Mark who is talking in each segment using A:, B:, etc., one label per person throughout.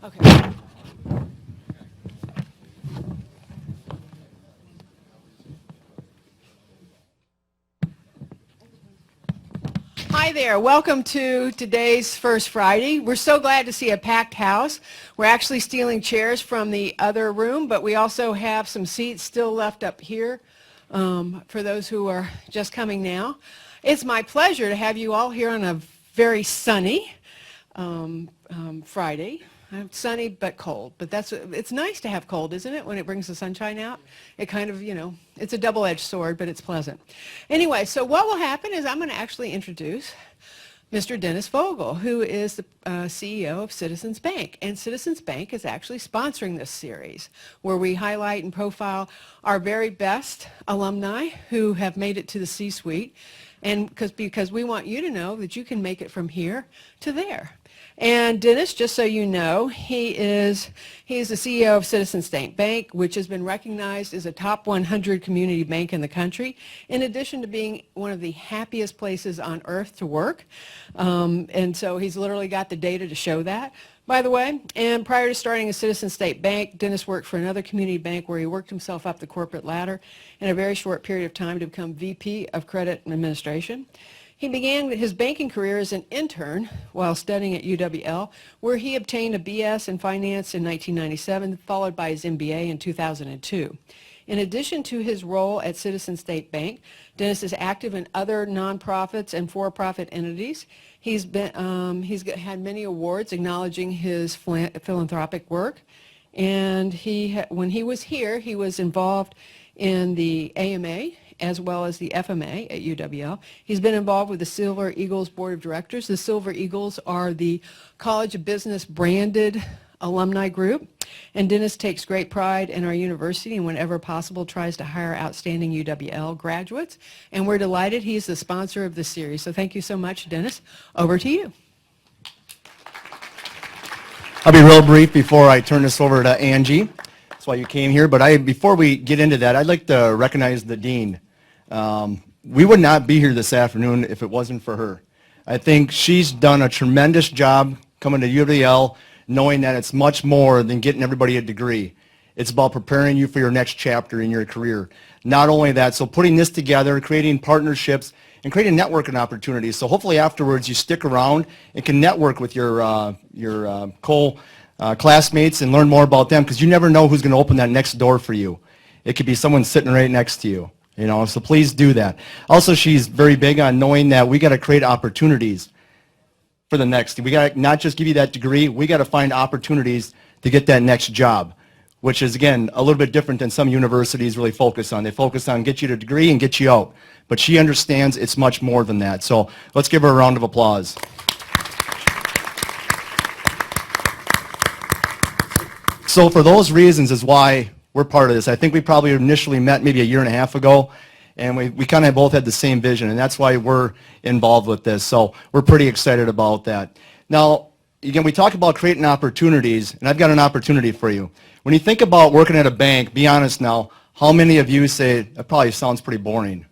A: Okay. Hi there. Welcome to today's First Friday. We're so glad to see a packed house. We're actually stealing chairs from the other room, but we also have some seats still left up here for those who are just coming now. It's my pleasure to have you all here on a very sunny Friday. Sunny but cold, but it's nice to have cold, isn't it, when it brings the sunshine out? It kind of, it's a double-edged sword, but it's pleasant. Anyway, so what will happen is I'm going to actually introduce Mr. Dennis Vogel, who is the CEO of Citizens Bank. And Citizens Bank is actually sponsoring this series where we highlight and profile our very best alumni who have made it to the C-suite, and because we want you to know that you can make it from here to there. And Dennis, just so you know, he is the CEO of Citizens State Bank, which has been recognized as a top 100 community bank in the country, in addition to being one of the happiest places on earth to work. And so he's literally got the data to show that, by the way. And prior to starting a Citizens State Bank, Dennis worked for another community bank where he worked himself up the corporate ladder in a very short period of time to become VP of Credit and Administration. He began his banking career as an intern while studying at UWL, where he obtained a BS in finance in 1997, followed by his MBA in 2002. In addition to his role at Citizens State Bank, Dennis is active in other nonprofits and for-profit entities. He's had many awards acknowledging his philanthropic work, and when he was here, he was involved in the AMA as well as the FMA at UWL. He's been involved with the Silver Eagles Board of Directors. The Silver Eagles are the College of Business branded alumni group, and Dennis takes great pride in our university and whenever possible tries to hire outstanding UWL graduates, and we're delighted he's the sponsor of this series. So thank you so much, Dennis. Over to you.
B: I'll be real brief before I turn this over to Angie. That's why you came here. But before we get into that, I'd like to recognize the dean. We would not be here this afternoon if it wasn't for her. I think she's done a tremendous job coming to UWL, knowing that it's much more than getting everybody a degree. It's about preparing you for your next chapter in your career. Not only that, so putting this together, creating partnerships, and creating networking opportunities. So hopefully afterwards you stick around and can network with your classmates and learn more about them, because you never know who's going to open that next door for you. It could be someone sitting right next to you, so please do that. Also, she's very big on knowing that we got to create opportunities for the next. We got to not just give you that degree, we got to find opportunities to get that next job, which is, again, a little bit different than some universities really focus on. They focus on get you the degree and get you out. But she understands it's much more than that. So let's give her a round of applause. So for those reasons is why we're part of this. I think we probably initially met maybe a year and a half ago, and we kind of both had the same vision, and that's why we're involved with this. So we're pretty excited about that. Now, again, we talk about creating opportunities, and I've got an opportunity for you. When you think about working at a bank, be honest now, how many of you say, that probably sounds pretty boring?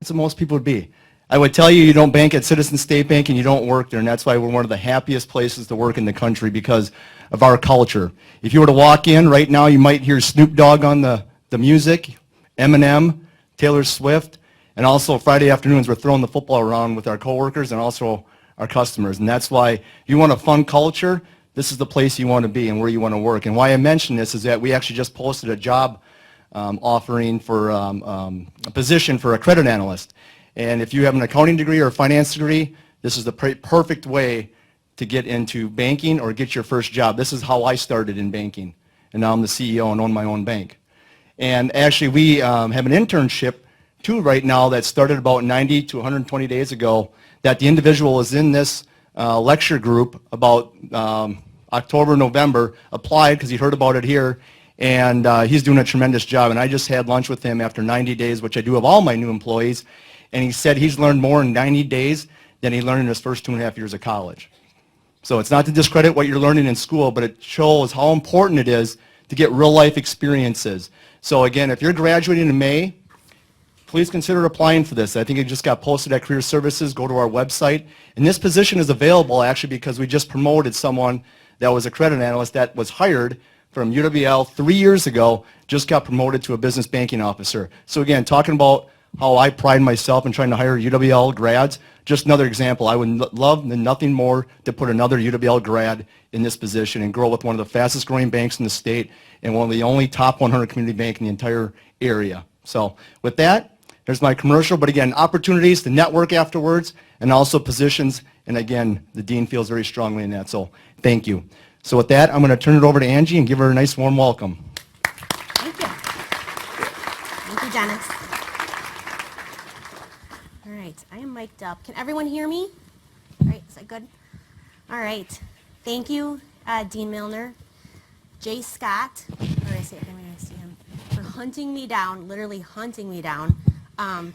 B: That's what most people would be. I would tell you, you don't bank at Citizens State Bank and you don't work there, and that's why we're one of the happiest places to work in the country because of our culture. If you were to walk in right now, you might hear Snoop Dogg on the music, Eminem, Taylor Swift, and also Friday afternoons we're throwing the football around with our coworkers and also our customers. And that's why if you want a fun culture, this is the place you want to be and where you want to work. And why I mention this is that we actually just posted a job offering for a position for a credit analyst. And if you have an accounting degree or a finance degree, this is the perfect way to get into banking or get your first job. This is how I started in banking. And now I'm the CEO and own my own bank. And actually we have an internship too right now that started about 90 to 120 days ago that the individual is in this lecture group about October, November, applied because he heard about it here. And he's doing a tremendous job. And I just had lunch with him after 90 days, which I do of all my new employees. And he said he's learned more in 90 days than he learned in his first 2.5 years of college. So it's not to discredit what you're learning in school, but it shows how important it is to get real life experiences. So again, if you're graduating in May, please consider applying for this. I think it just got posted at Career Services. Go to our website. And this position is available actually because we just promoted someone that was a credit analyst that was hired from UWL 3 years ago, just got promoted to a business banking officer. So again, talking about how I pride myself in trying to hire UWL grads, just another example. I would love nothing more to put another UWL grad in this position and grow with one of the fastest growing banks in the state and one of the only top 100 community bank in the entire area. So with that, there's my commercial, but again, opportunities to network afterwards and also positions, and again, the dean feels very strongly in that, so thank you. So with that, I'm going to turn it over to Angie and give her a nice warm welcome.
C: Thank you. Thank you, Dennis. All right, I am mic'd up. Can everyone hear me? All right, is that good? All right. Thank you, Dean Milner, Jay Scott, or I see him, for hunting me down, literally hunting me down,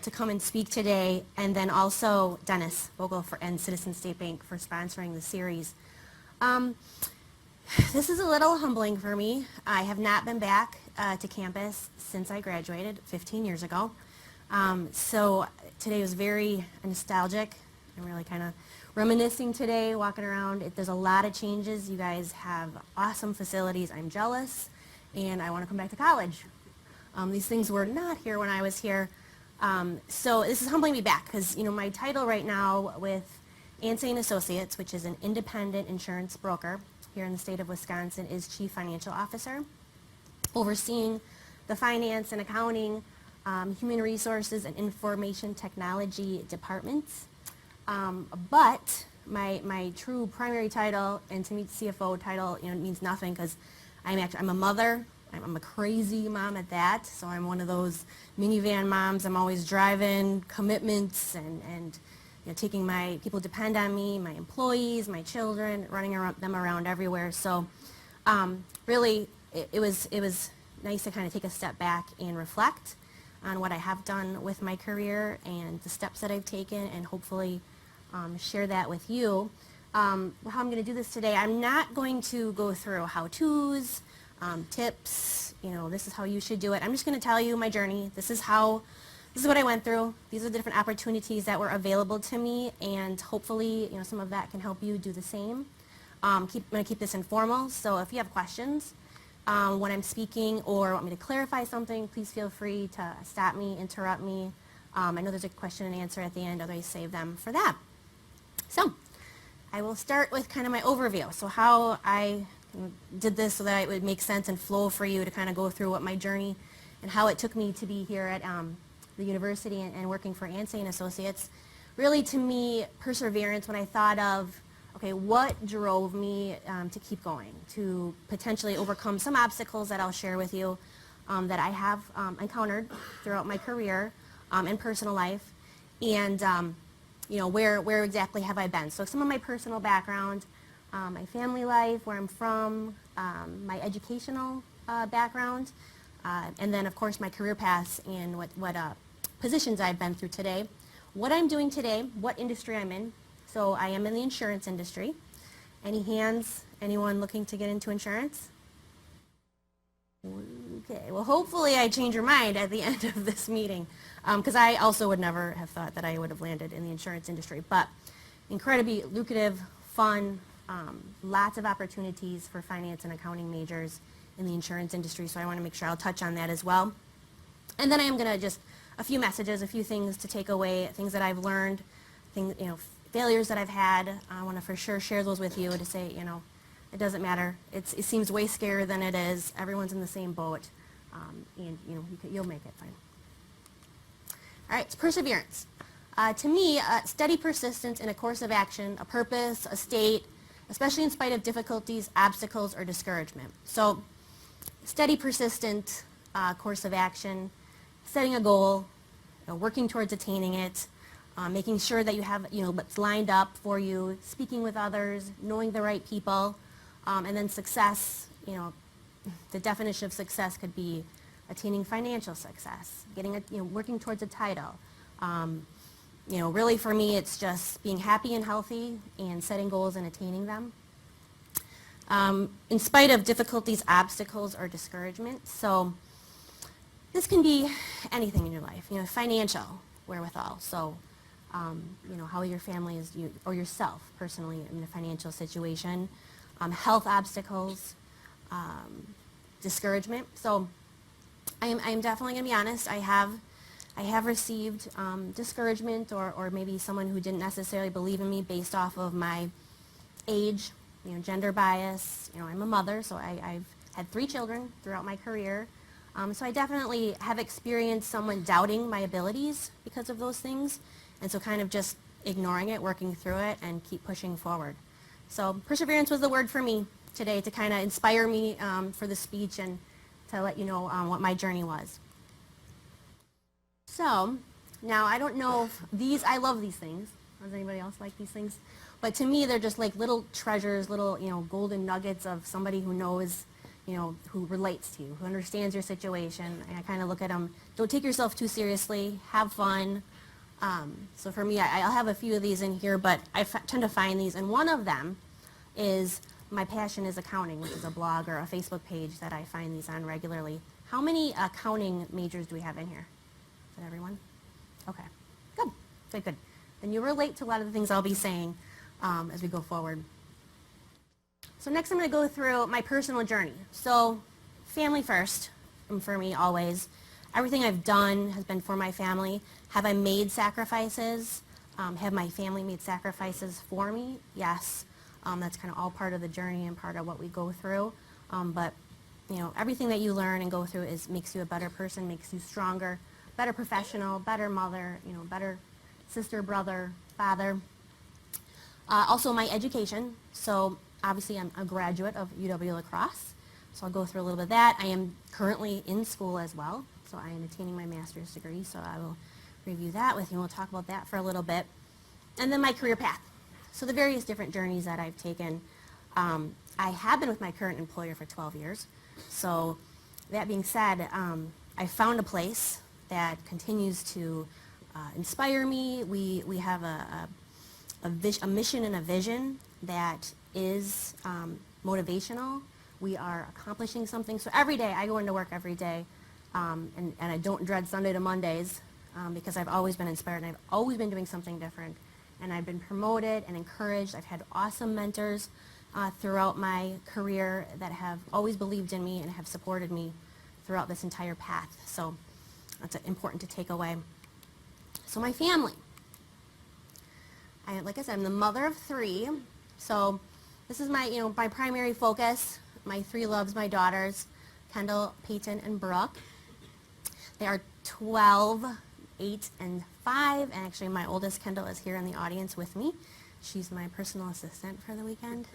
C: to come and speak today, and then also Dennis Vogel and Citizen State Bank for sponsoring the series. This is a little humbling for me. I have not been back to campus since I graduated 15 years ago. So today was very nostalgic. I'm really kind of reminiscing today, walking around. There's a lot of changes. You guys have awesome facilities. I'm jealous, and I want to come back to college. These things were not here when I was here. So this is humbling me back because, you know, my title right now with Ansay & Associates, which is an independent insurance broker here in the state of Wisconsin, is Chief Financial Officer, overseeing the finance and accounting, human resources, and information technology departments. But my true primary title, and to me CFO title, you know, means nothing because I'm a mother. I'm a crazy mom at that. So I'm one of those minivan moms. I'm always driving, commitments, and you know, taking my, people depend on me, my employees, my children, running them around everywhere. So really, it was nice to kind of take a step back and reflect on what I have done with my career and the steps that I've taken, and hopefully share that with you. How I'm going to do this today, I'm not going to go through how-tos, tips, you know, this is how you should do it. I'm just going to tell you my journey. This is what I went through. These are the different opportunities that were available to me, and hopefully, you know, some of that can help you do the same. I'm going to keep this informal, so if you have questions when I'm speaking or want me to clarify something, please feel free to stop me, interrupt me. I know there's a question and answer at the end, otherwise save them for that. So I will start with kind of my overview. So how I did this so that it would make sense and flow for you to kind of go through what my journey and how it took me to be here at the university and working for Ansay & Associates. Really, to me, perseverance, when I thought of, okay, what drove me to keep going, to potentially overcome some obstacles that I'll share with you that I have encountered throughout my career and personal life, and you know, where exactly have I been. So some of my personal background, my family life, where I'm from, my educational background, and then of course my career paths and what positions I've been through today. What I'm doing today, what industry I'm in. So I am in the insurance industry. Any hands? Anyone looking to get into insurance? Okay, well hopefully I change your mind at the end of this meeting, because I also would never have thought that I would have landed in the insurance industry, but incredibly lucrative, fun, lots of opportunities for finance and accounting majors in the insurance industry, so I want to make sure I'll touch on that as well. And then I am going to just a few messages, a few things to take away, things that I've learned, things, you know, failures that I've had. I want to for sure share those with you to say, you know, it doesn't matter. It seems way scarier than it is. Everyone's in the same boat, and you know, you'll make it fine. All right, it's perseverance. To me, steady persistence in a course of action, a purpose, a state, especially in spite of difficulties, obstacles, or discouragement. So, steady, persistent course of action, setting a goal, you know, working towards attaining it, making sure that you have, you know, what's lined up for you, speaking with others, knowing the right people, and then success. You know, the definition of success could be attaining financial success, getting a, you know, working towards a title. You know, really for me, it's just being happy and healthy and setting goals and attaining them. In spite of difficulties, obstacles, or discouragement. So this can be anything in your life, financial wherewithal. So, how your family is, or yourself personally in a financial situation, health obstacles, discouragement. So, I am definitely going to be honest. I have received discouragement or maybe someone who didn't necessarily believe in me based off of my age, gender bias. I'm a mother, so I've had 3 children throughout my career. So I definitely have experienced someone doubting my abilities because of those things. And so kind of just ignoring it, working through it, and keep pushing forward. So perseverance was the word for me today to kind of inspire me for the speech and to let you know what my journey was. So now I don't know if I love these things. Does anybody else like these things? But to me, they're just like little treasures, little, golden nuggets of somebody who knows, who relates to you, who understands your situation. And I kind of look at them, don't take yourself too seriously, have fun. So for me, I'll have a few of these in here, but I tend to find these. And one of them is My Passion is Accounting, which is a blog or a Facebook page that I find these on regularly. How many accounting majors do we have in here? Is that everyone? Okay, good. Then you relate to a lot of the things I'll be saying as we go forward. So next I'm going to go through my personal journey. So family first, for me always. Everything I've done has been for my family. Have I made sacrifices? Have my family made sacrifices for me? Yes. That's kind of all part of the journey and part of what we go through. But everything that you learn and go through makes you a better person, makes you stronger, better professional, better mother, better sister, brother, father. Also my education. So obviously I'm a graduate of UW-La Crosse. So I'll go through a little bit of that. I am currently in school as well. So I am attaining my master's degree. So I will review that with you. We'll talk about that for a little bit. And then my career path. So the various different journeys that I've taken. I have been with my current employer for 12 years. So that being said, I found a place that continues to inspire me. We have a mission and a vision that is motivational. We are accomplishing something. So every day, I go into work every day, and I don't dread Sunday to Mondays because I've always been inspired and I've always been doing something different. And I've been promoted and encouraged. I've had awesome mentors throughout my career that have always believed in me and have supported me throughout this entire path. So that's important to take away. So my family. Like I said, I'm the mother of 3. So this is my, my primary focus. My 3 loves, my daughters, Kendall, Peyton, and Brooke. They are 12, 8, and 5. And actually, my oldest, Kendall, is here in the audience with me. She's my personal assistant for the weekend.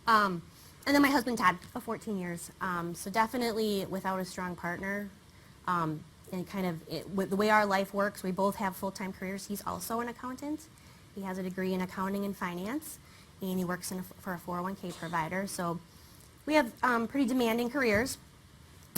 C: And then my husband, Todd, of 14 years. So definitely without a strong partner, and with the way our life works, we both have full-time careers. He's also an accountant. He has a degree in accounting and finance, and he works for a 401k provider. So we have pretty demanding careers,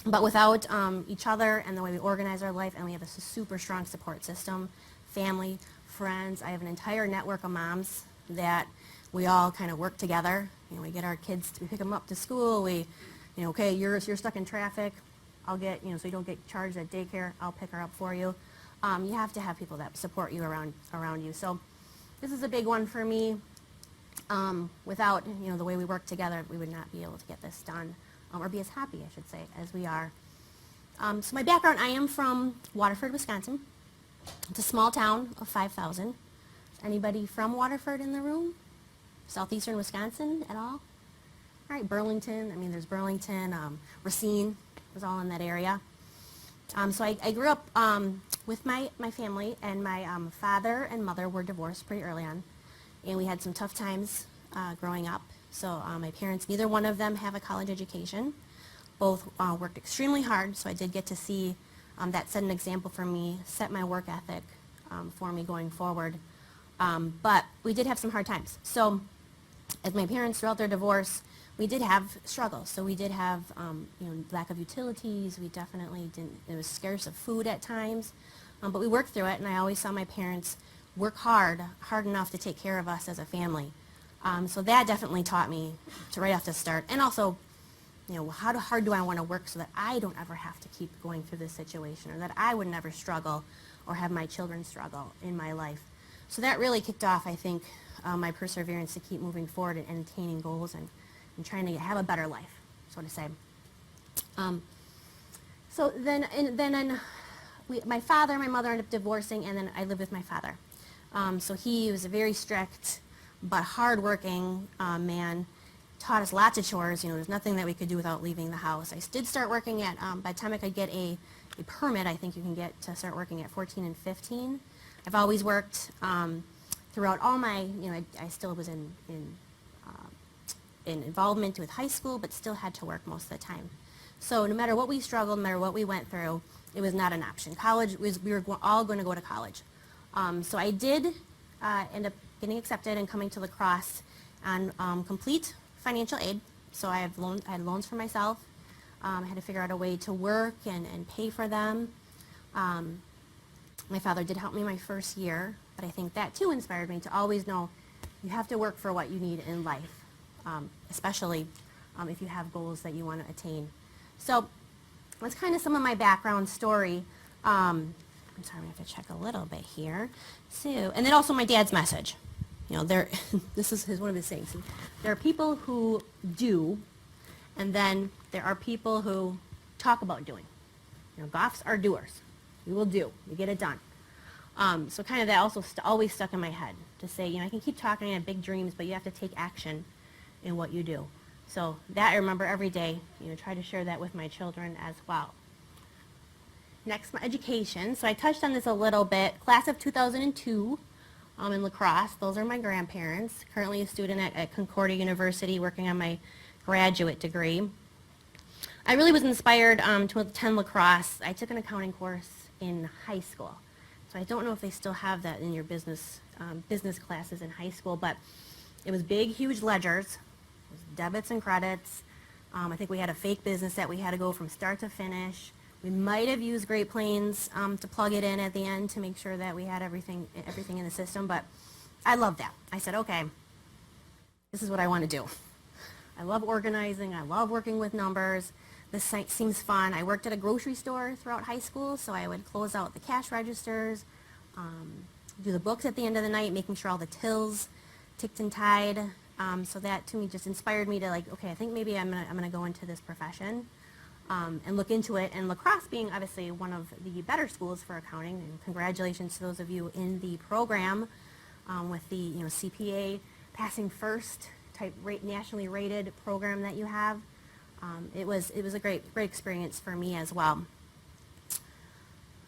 C: but without each other and the way we organize our life, and we have a super strong support system, family, friends. I have an entire network of moms that we all kind of work together. We get our kids, we pick them up to school. We, okay, you're stuck in traffic. I'll get, so you don't get charged at daycare. I'll pick her up for you. You have to have people that support you around you. So this is a big one for me. Without, the way we work together, we would not be able to get this done, or be as happy, I should say, as we are. So my background, I am from Waterford, Wisconsin. It's a small town of 5,000. Anybody from Waterford in the room? Southeastern Wisconsin at all? All right, Burlington. There's Burlington, Racine was all in that area. So I grew up with my family, and my father and mother were divorced pretty early on, and we had some tough times growing up. So my parents, neither one of them have a college education. Both worked extremely hard, so I did get to see that set an example for me, set my work ethic for me going forward. But we did have some hard times. So as my parents, throughout their divorce, we did have struggles. So we did have, lack of utilities. We definitely didn't, it was scarce of food at times. But we worked through it, and I always saw my parents work hard enough to take care of us as a family. So that definitely taught me to right off the start. And also, how hard do I want to work so that I don't ever have to keep going through this situation, or that I would never struggle or have my children struggle in my life. So that really kicked off, I think, my perseverance to keep moving forward and attaining goals and trying to have a better life, so to say. So then my father and my mother ended up divorcing, and then I lived with my father. So he was a very strict but hardworking man. Taught us lots of chores. There's nothing that we could do without leaving the house. I did start working at, by the time I could get a permit, I think you can get to start working at 14 and 15. I've always worked throughout all my, I still was in involvement with high school, but still had to work most of the time. So no matter what we struggled, no matter what we went through, it was not an option. College, we were all going to go to college. So I did end up getting accepted and coming to La Crosse on complete financial aid. So I had loans for myself. I had to figure out a way to work and pay for them. My father did help me my first year, but I think that too inspired me to always know you have to work for what you need in life, especially if you have goals that you want to attain. So that's kind of some of my background story. I'm sorry, I have to check a little bit here. So, and then also my dad's message. This is one of his sayings. There are people who do, and then there are people who talk about doing. Goffs are doers. We will do. We get it done. So kind of that also always stuck in my head to say, I can keep talking and have big dreams, but you have to take action in what you do. So that I remember every day, try to share that with my children as well. Next, my education. So I touched on this a little bit. Class of 2002 in La Crosse. Those are my grandparents. Currently a student at Concordia University working on my graduate degree. I really was inspired to attend La Crosse. I took an accounting course in high school. So I don't know if they still have that in your business classes in high school, but it was big, huge ledgers. It was debits and credits. I think we had a fake business that we had to go from start to finish. We might have used Great Plains to plug it in at the end to make sure that we had everything in the system, but I loved that. I said, okay, this is what I want to do. I love organizing. I love working with numbers. This site seems fun. I worked at a grocery store throughout high school, so I would close out the cash registers, do the books at the end of the night, making sure all the tills ticked and tied. So that to me just inspired me to okay, I think maybe I'm gonna go into this profession and look into it. And La Crosse being obviously one of the better schools for accounting, and congratulations to those of you in the program with the CPA passing first type nationally rated program that you have. It was a great experience for me as well.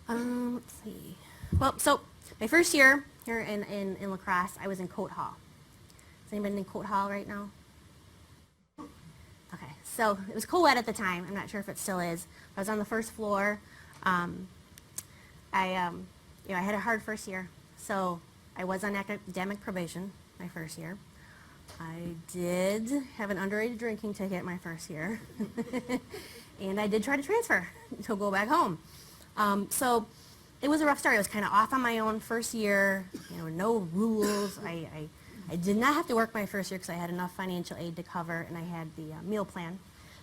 C: Let's see. Well, so my first year here in La Crosse, I was in Coat Hall. Is anybody in Coat Hall right now? Okay, so it was co-ed at the time. I'm not sure if it still is. I was on the first floor. I had a hard first year, so I was on academic probation my first year. I did have an underage drinking ticket my first year, and I did try to transfer to go back home. So it was a rough start. I was kind of off on my own first year, no rules. I did not have to work my first year because I had enough financial aid to cover, and I had the meal plan.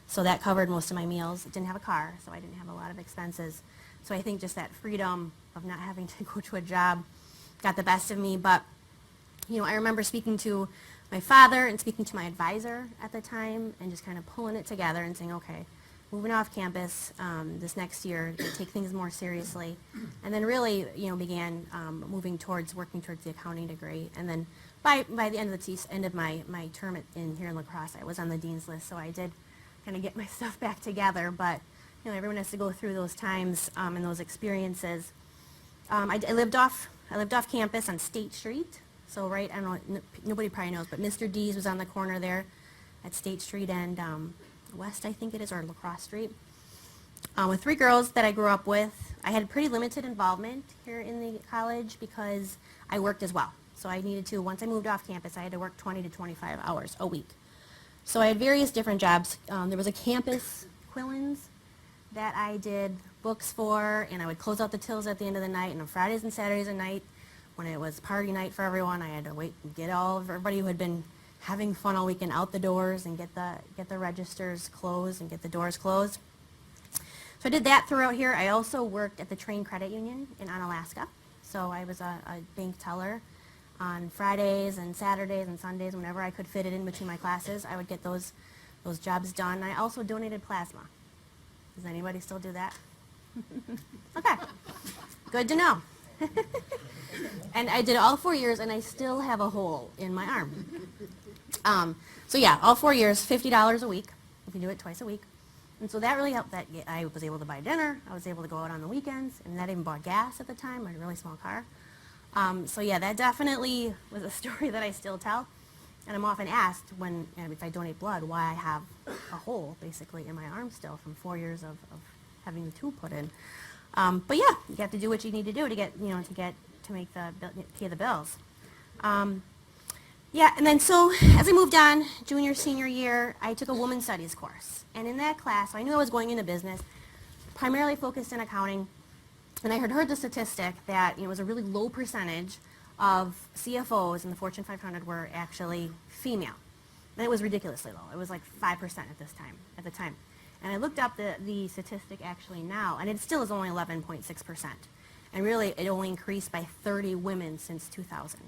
C: So that covered most of my meals. I didn't have a car, so I didn't have a lot of expenses. So I think just that freedom of not having to go to a job got the best of me. But, I remember speaking to my father and speaking to my advisor at the time and just kind of pulling it together and saying, okay, moving off campus this next year to take things more seriously. And then really, began working towards the accounting degree. And then by the end of my term here in La Crosse, I was on the dean's list, so I did kind of get my stuff back together. But everyone has to go through those times and those experiences. I lived off campus on State Street. So I don't know, nobody probably knows, but Mr. D's was on the corner there at State Street and West, I think it is, or La Crosse Street. With three girls that I grew up with. I had pretty limited involvement here in the college because I worked as well. So I needed to, once I moved off campus, I had to work 20 to 25 hours a week. So I had various different jobs. There was a campus Quillins that I did books for, and I would close out the tills at the end of the night, and on Fridays and Saturdays at night, when it was party night for everyone, I had to wait and get everybody who had been having fun all weekend out the doors and get the registers closed and get the doors closed. So I did that throughout here. I also worked at the Train Credit Union in Onalaska. So I was a bank teller on Fridays and Saturdays and Sundays. Whenever I could fit it in between my classes, I would get those jobs done. I also donated plasma. Does anybody still do that? Okay, good to know. And I did all 4 years, and I still have a hole in my arm. So yeah, all 4 years, $50 a week, if you do it twice a week. And so that really helped. That I was able to buy dinner. I was able to go out on the weekends, and that even bought gas at the time. I had a really small car. So yeah, that definitely was a story that I still tell. And I'm often asked when, if I donate blood, why I have a hole basically in my arm still from 4 years of having the tube put in. But yeah, you have to do what you need to do to get, pay the bills. Yeah, and then so as I moved on, junior, senior year, I took a women's studies course. And in that class, I knew I was going into business, primarily focused in accounting. And I had heard the statistic that it was a really low percentage of CFOs in the Fortune 500 were actually female. And it was ridiculously low. It was like 5% at the time. And I looked up the statistic actually now, and it still is only 11.6%. And really, it only increased by 30 women since 2000.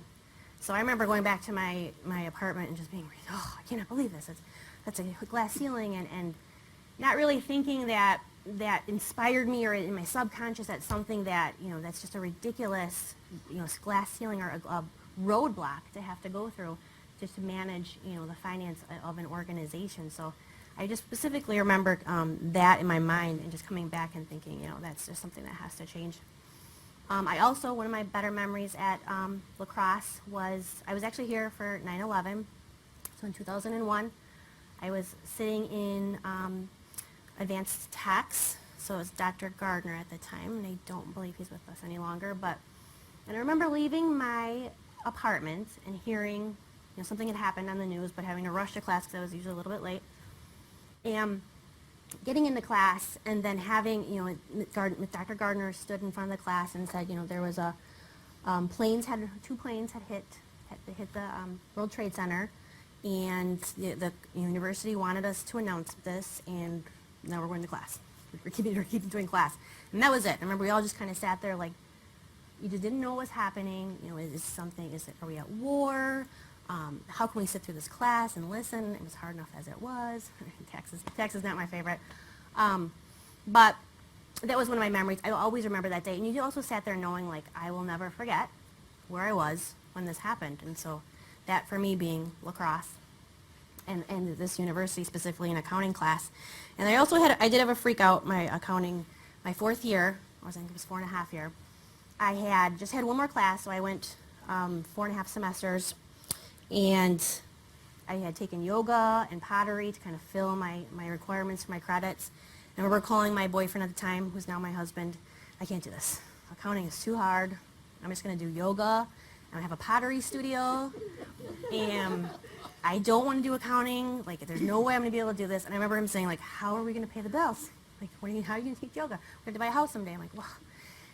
C: So I remember going back to my apartment and just being, oh, I cannot believe this. That's a glass ceiling, and not really thinking that inspired me, or in my subconscious, that's something that, that's just a ridiculous, glass ceiling or a roadblock to have to go through just to manage, the finance of an organization. So I just specifically remember that in my mind and just coming back and thinking, that's just something that has to change. I also, one of my better memories at La Crosse was, I was actually here for 9/11. So in 2001, I was sitting in advanced tax. So it was Dr. Gardner at the time, and I don't believe he's with us any longer. And I remember leaving my apartment and hearing, something had happened on the news, but having to rush to class because I was usually a little bit late. And getting into class and then having, Dr. Gardner stood in front of the class and said, there was two planes had hit the World Trade Center, and the university wanted us to announce this, and now we're going to class. We're keeping doing class. And that was it. I remember we all just kind of sat there like, you just didn't know what was happening. Are we at war? How can we sit through this class and listen? It was hard enough as it was. Tax is not my favorite. But that was one of my memories. I always remember that day. And you also sat there knowing, like, I will never forget where I was when this happened. And so that, for me, being La Crosse and this university, specifically in accounting class. And I did have a freak out my accounting, my fourth year, I think it was 4.5 years. I had just had one more class, so I went 4.5 semesters. And I had taken yoga and pottery to kind of fill my requirements for my credits. And I remember calling my boyfriend at the time, who's now my husband, I can't do this. Accounting is too hard. I'm just going to do yoga. And I have a pottery studio. And I don't want to do accounting. Like, there's no way I'm going to be able to do this. And I remember him saying, like, how are we going to pay the bills? Like, how are you going to teach yoga? We're going to buy a house someday. I'm like, well,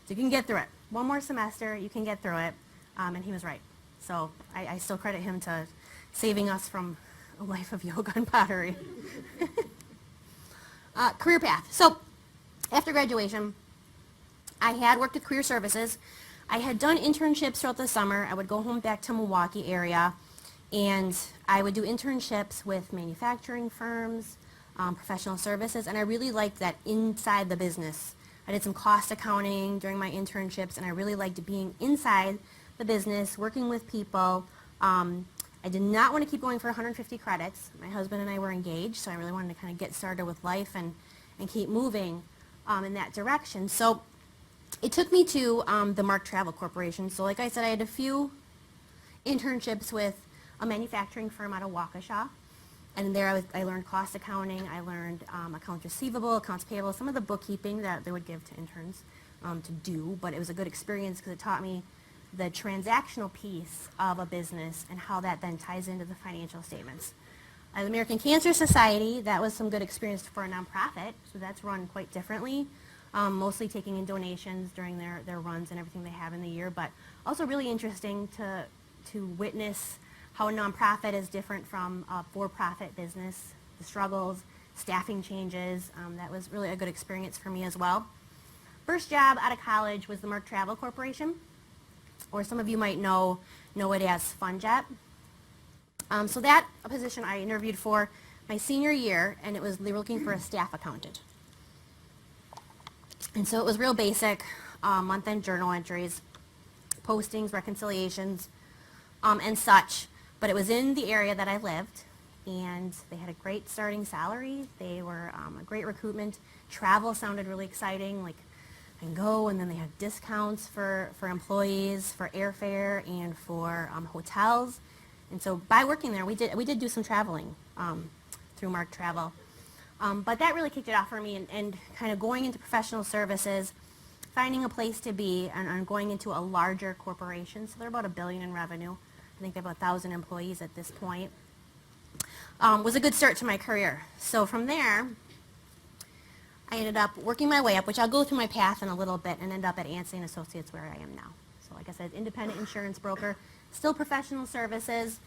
C: so you can get through it. One more semester, you can get through it. And he was right. So I still credit him to saving us from a life of yoga and pottery. Career path. So after graduation, I had worked with career services. I had done internships throughout the summer. I would go home back to Milwaukee area, and I would do internships with manufacturing firms, professional services, and I really liked that inside the business. I did some cost accounting during my internships, and I really liked being inside the business, working with people. I did not want to keep going for 150 credits. My husband and I were engaged, so I really wanted to kind of get started with life and keep moving in that direction. So it took me to the Mark Travel Corporation. So like I said, I had a few internships with a manufacturing firm out of Waukesha. And there I learned cost accounting. I learned accounts receivable, accounts payable, some of the bookkeeping that they would give to interns to do. But it was a good experience because it taught me the transactional piece of a business and how that then ties into the financial statements. The American Cancer Society, that was some good experience for a nonprofit, so that's run quite differently, mostly taking in donations during their runs and everything they have in the year, but also really interesting to witness how a nonprofit is different from a for-profit business, the struggles, staffing changes. That was really a good experience for me as well. First job out of college was the Merck Travel Corporation, or some of you might know it as FunJet. So that a position I interviewed for my senior year, and they were looking for a staff accountant. And so it was real basic, month-end journal entries, postings, reconciliations, and such. But it was in the area that I lived, and they had a great starting salary. They were a great recruitment. Travel sounded really exciting, like I can go, and then they had discounts for employees, for airfare, and for hotels. And so by working there, we did do some traveling through Mark Travel. But that really kicked it off for me, and kind of going into professional services, finding a place to be, and going into a larger corporation. So they're about $1 billion in revenue. I think they have about 1,000 employees at this point. Was a good start to my career. So from there, I ended up working my way up, which I'll go through my path in a little bit, and end up at Anstey & Associates where I am now. So like I said, independent insurance broker, still professional services,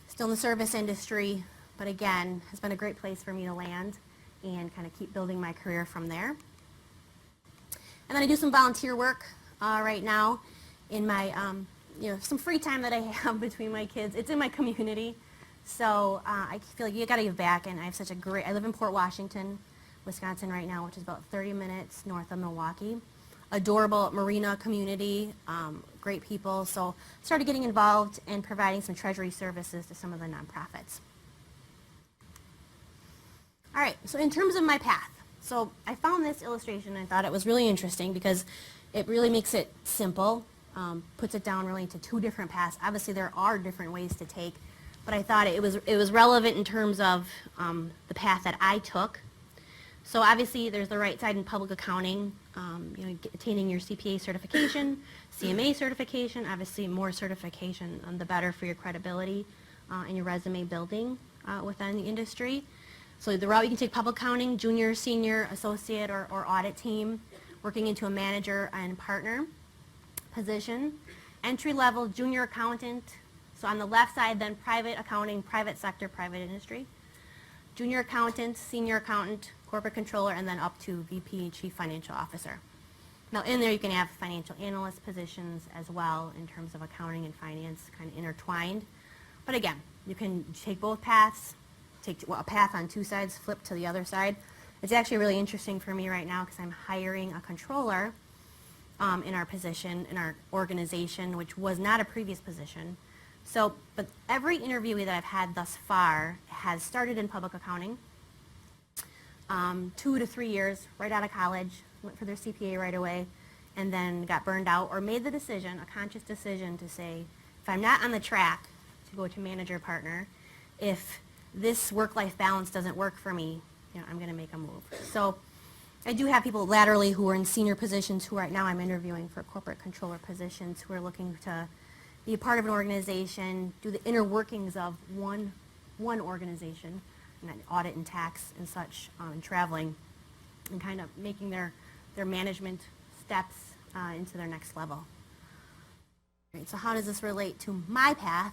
C: still in the service industry, but again, has been a great place for me to land and kind of keep building my career from there. And then I do some volunteer work right now in my, some free time that I have between my kids. It's in my community, so I feel like you got to give back, and I have such a great, I live in Port Washington, Wisconsin right now, which is about 30 minutes north of Milwaukee. Adorable marina community, great people, so started getting involved in providing some treasury services to some of the nonprofits. All right, so in terms of my path, so I found this illustration and I thought it was really interesting because it really makes it simple, puts it down really into two different paths. Obviously there are different ways to take, but I thought it was relevant in terms of the path that I took. So obviously there's the right side in public accounting, attaining your CPA certification, CMA certification, obviously more certification, the better for your credibility and your resume building within the industry. So the route you can take: public accounting, junior, senior, associate, or audit team, working into a manager and partner position. Entry level, junior accountant. So on the left side then private accounting, private sector, private industry. Junior accountant, senior accountant, corporate controller, and then up to VP, chief financial officer. Now in there you can have financial analyst positions as well in terms of accounting and finance kind of intertwined. But again, you can take both paths, take a path on two sides, flip to the other side. It's actually really interesting for me right now because I'm hiring a controller in our position, in our organization, which was not a previous position. So, but every interviewee that I've had thus far has started in public accounting, 2 to 3 years right out of college, went for their CPA right away, and then got burned out or made the decision, a conscious decision to say, if I'm not on the track to go to manager partner, if this work-life balance doesn't work for me, I'm going to make a move. So I do have people laterally who are in senior positions who right now I'm interviewing for corporate controller positions who are looking to be a part of an organization, do the inner workings of one organization, and audit and tax and such, and traveling, and kind of making their management steps into their next level. All right, so how does this relate to my path?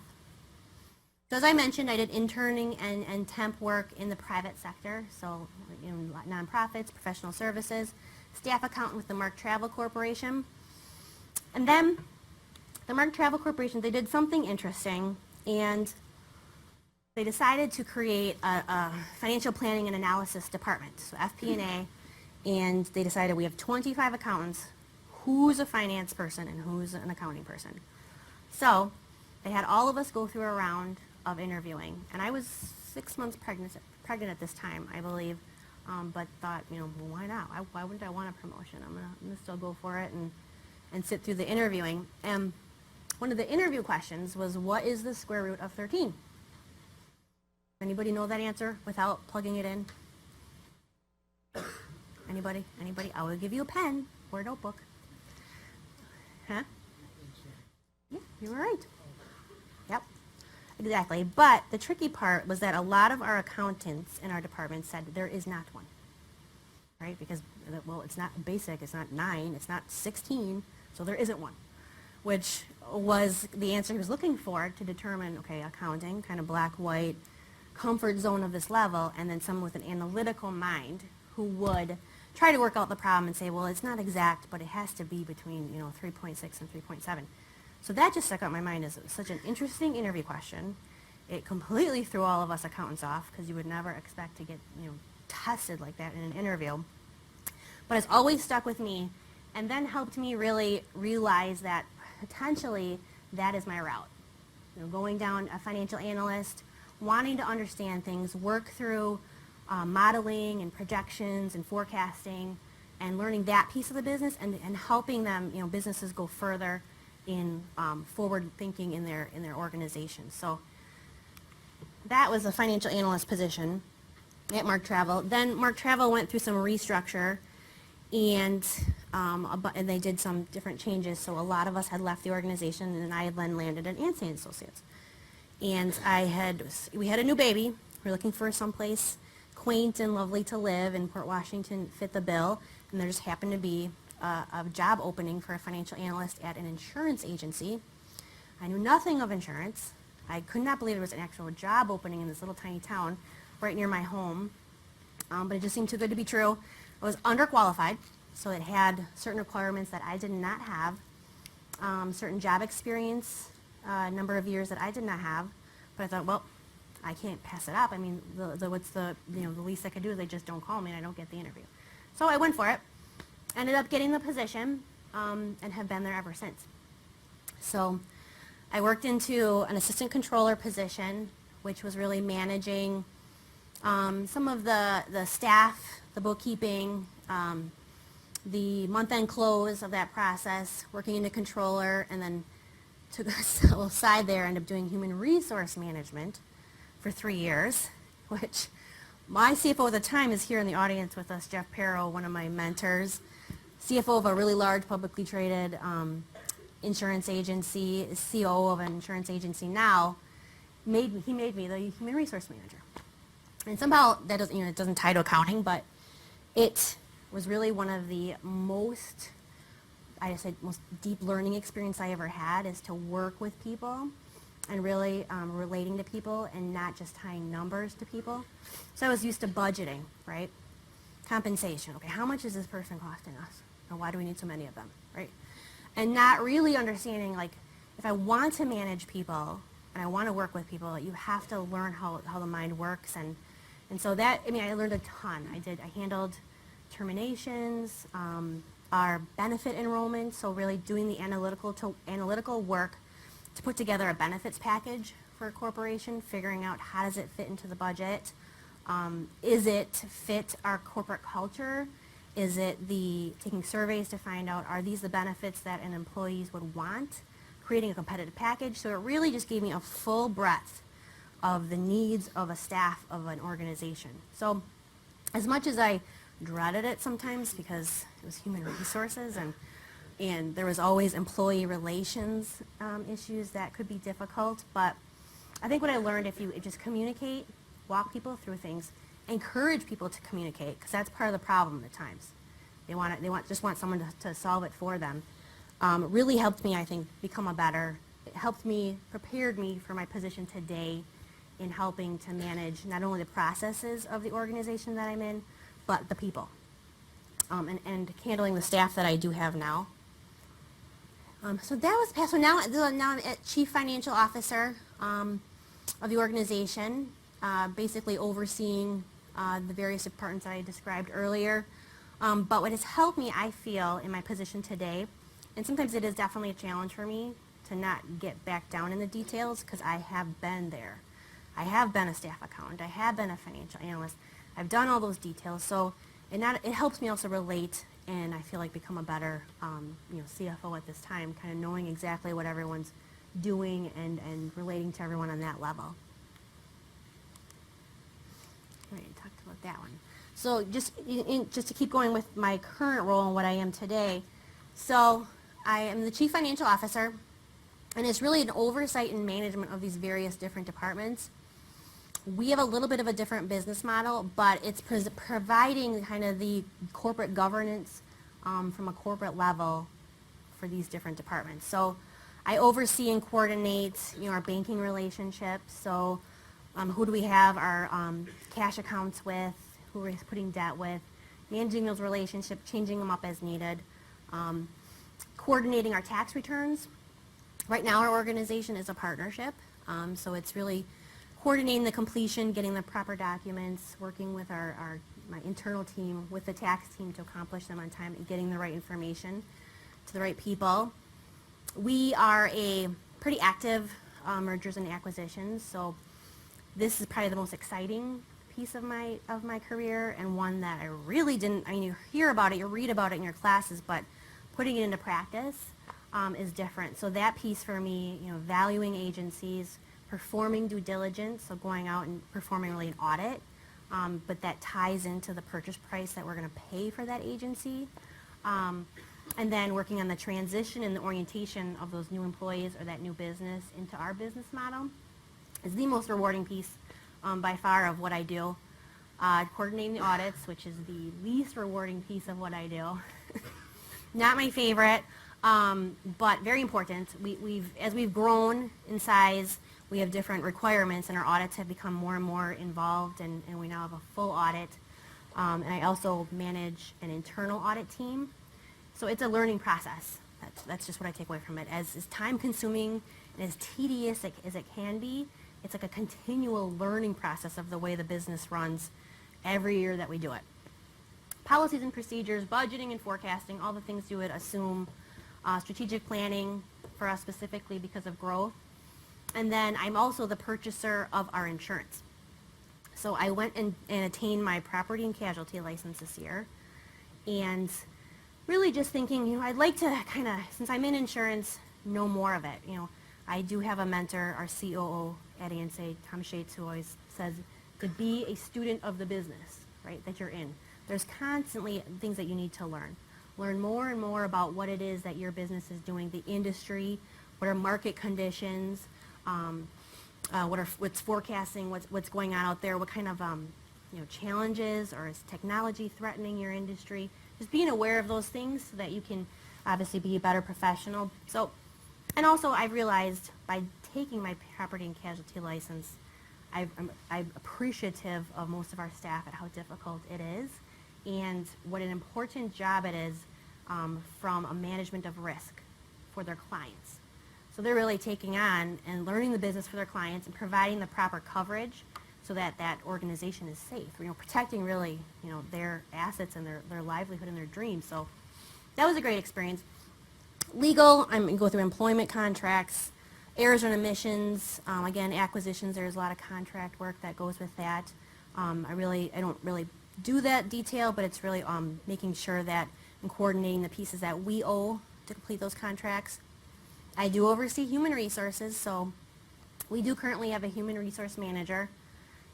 C: So as I mentioned, I did interning and temp work in the private sector, so nonprofits, professional services, staff accountant with the Mark Travel Corporation. And then the Mark Travel Corporation, they did something interesting, and they decided to create a financial planning and analysis department, so FP&A, and they decided we have 25 accountants, who's a finance person and who's an accounting person. So they had all of us go through a round of interviewing, and I was 6 months pregnant at this time, I believe, but thought, well, why not? Why wouldn't I want a promotion? I'm gonna still go for it and sit through the interviewing. And one of the interview questions was, what is the square root of 13? Anybody know that answer without plugging it in? Anybody? I will give you a pen or a notebook. Huh? Yeah, you were right. Yep. Exactly. But the tricky part was that a lot of our accountants in our department said there is not one. Right? Because, well, it's not basic, it's not 9, it's not 16, so there isn't one. which was the answer he was looking for to determine, okay, accounting, kind of black, white, comfort zone of this level, and then someone with an analytical mind who would try to work out the problem and say, well, it's not exact, but it has to be between, 3.6 and 3.7. So that just stuck out in my mind as such an interesting interview question. It completely threw all of us accountants off because you would never expect to get, tested like that in an interview. But it's always stuck with me and then helped me really realize that potentially that is my route. Going down a financial analyst, wanting to understand things, work through modeling and projections and forecasting and learning that piece of the business and helping them, businesses go further in forward thinking in their organization. So that was a financial analyst position at Mark Travel. Then Mark Travel went through some restructure and they did some different changes. So a lot of us had left the organization, and I had then landed at Ansay Associates. And we had a new baby. We were looking for someplace quaint and lovely to live, and Port Washington fit the bill. And there just happened to be a job opening for a financial analyst at an insurance agency. I knew nothing of insurance. I could not believe there was an actual job opening in this little tiny town right near my home. But it just seemed too good to be true. I was underqualified, so it had certain requirements that I did not have, certain job experience, number of years that I did not have. But I thought, well, I can't pass it up. I mean, what's the least I could do is they just don't call me and I don't get the interview. So I went for it, ended up getting the position, and have been there ever since. So I worked into an assistant controller position, which was really managing some of the staff, the bookkeeping, the month-end close of that process, working into controller, and then took a little side there, ended up doing human resource management for 3 years, which my CFO at the time is here in the audience with us, Jeff Perro, one of my mentors, CFO of a really large publicly traded insurance agency, COO of an insurance agency now. He made me the human resource manager. And somehow that doesn't, it doesn't tie to accounting, but it was really one of the most deep learning experience I ever had, is to work with people and really relating to people and not just tying numbers to people. So I was used to budgeting, right? Compensation. Okay, how much is this person costing us? Or why do we need so many of them, right? And not really understanding, like, if I want to manage people and I want to work with people, you have to learn how the mind works. And so that, I learned a ton. I handled terminations, our benefit enrollment, so really doing the analytical work to put together a benefits package for a corporation, figuring out how does it fit into the budget. Is it fit our corporate culture? Is it taking surveys to find out, are these the benefits that an employees would want? Creating a competitive package. So it really just gave me a full breadth of the needs of a staff of an organization. So as much as I dreaded it sometimes because it was human resources and there was always employee relations issues that could be difficult, but I think what I learned, if you just communicate, walk people through things, encourage people to communicate, because that's part of the problem at times. They just want someone to solve it for them. Really helped me, I think, become prepared me for my position today in helping to manage not only the processes of the organization that I'm in, but the people, and handling the staff that I do have now. So that was past. So now I'm at Chief Financial Officer of the organization, basically overseeing the various departments that I described earlier. But what has helped me, I feel, in my position today, and sometimes it is definitely a challenge for me to not get back down in the details, because I have been there. I have been a staff accountant. I have been a financial analyst. I've done all those details. So it helps me also relate, and I feel like become a better CFO at this time, kind of knowing exactly what everyone's doing and relating to everyone on that level. All right, talked about that one. So just to keep going with my current role and what I am today. So I am the Chief Financial Officer, and it's really an oversight and management of these various different departments. We have a little bit of a different business model, but it's providing kind of the corporate governance from a corporate level for these different departments. So I oversee and coordinate, our banking relationships. So who do we have our cash accounts with, who we're putting debt with, managing those relationships, changing them up as needed, coordinating our tax returns. Right now our organization is a partnership, so it's really coordinating the completion, getting the proper documents, working with my internal team, with the tax team to accomplish them on time, and getting the right information to the right people. We are a pretty active mergers and acquisitions, so this is probably the most exciting piece of my career, and one that I really didn't, you hear about it, you read about it in your classes, but putting it into practice is different. So that piece for me, valuing agencies, performing due diligence, so going out and performing really an audit, but that ties into the purchase price that we're going to pay for that agency. And then working on the transition and the orientation of those new employees or that new business into our business model is the most rewarding piece by far of what I do. Coordinating the audits, which is the least rewarding piece of what I do. Not my favorite, but very important. As we've grown in size, we have different requirements, and our audits have become more and more involved, and we now have a full audit. And I also manage an internal audit team. So it's a learning process. That's just what I take away from it. As time consuming and as tedious as it can be, it's like a continual learning process of the way the business runs every year that we do it. Policies and procedures, budgeting and forecasting, all the things you would assume, strategic planning for us specifically because of growth. And then I'm also the purchaser of our insurance. So I went and attained my property and casualty license this year, and really just thinking, I'd like to kind of, since I'm in insurance, know more of it. I do have a mentor, our COO at ANSA, Tom Shates, who always says to be a student of the business, right, that you're in. There's constantly things that you need to learn. Learn more and more about what it is that your business is doing, the industry, what are market conditions, what's forecasting, what's going on out there, what kind of challenges, or is technology threatening your industry. Just being aware of those things so that you can obviously be a better professional. So, and also I've realized by taking my property and casualty license, I'm appreciative of most of our staff at how difficult it is and what an important job it is from a management of risk for their clients. So they're really taking on and learning the business for their clients and providing the proper coverage so that that organization is safe, protecting really, their assets and their livelihood and their dreams. So that was a great experience. Legal, I'm going to go through employment contracts, errors and omissions, again, acquisitions, there's a lot of contract work that goes with that. I don't really do that detail, but it's really making sure that and coordinating the pieces that we owe to complete those contracts. I do oversee human resources, so we do currently have a human resource manager.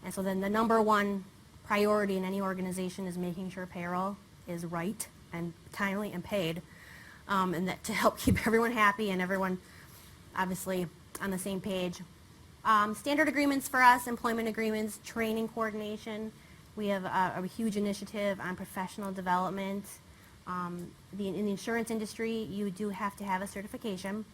C: And so then the number one priority in any organization is making sure payroll is right and timely and paid, and that to help keep everyone happy and everyone obviously on the same page. Standard agreements for us, employment agreements, training coordination. We have a huge initiative on professional development. In the insurance industry, you do have to have a certification,